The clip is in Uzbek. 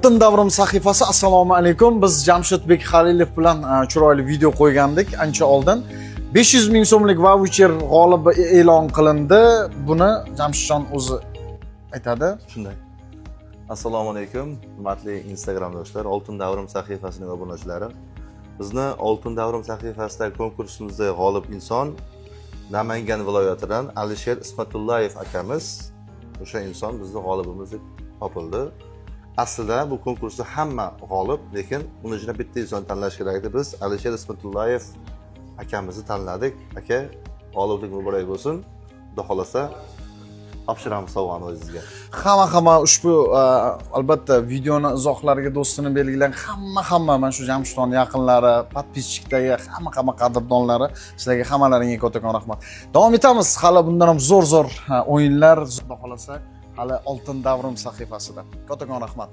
Oltin davrim sahifasi. Assalomu alaykum. Biz Jamshidbek Halilov bilan chiroyli video qo'ygandik ancha oldin. 500 ming so'mlik voucher g'olibi e'lon qilindi. Buni Jamshidjon o'zi aytadi. Shunday. Assalomu alaykum, hurmatli Instagram do'stlar, Oltin davrim sahifasining obunachilari. Bizni Oltin davrim sahifasidagi konkursimizda g'olib inson Namangan viloyatidan Alisher Ismatullayev akamiz. O'sha inson bizning g'olibimiz deb topildi. Aslida bu konkursda hamma g'olib, lekin uni ichida bitta inson tanlash kerak edi. Biz Alisher Ismatullayev akamizni tanladik. Aka, g'oliblik muborak bo'lsin. Xudo xolasa topshiramiz sovg'ani o'zingizga. Hamma ushbu albatta videoni izohlariga do'stini belgilang. Hamma mana shu Jamshidjon yaqinlari, podpisчиктagi hamma qadrdonlari, sizlarga hammalaringga kattakon rahmat. Davom etamiz. Hali bundan ham zo'r o'yinlar, xudo xolasa hali Oltin davrim sahifasida. Kattakon rahmat.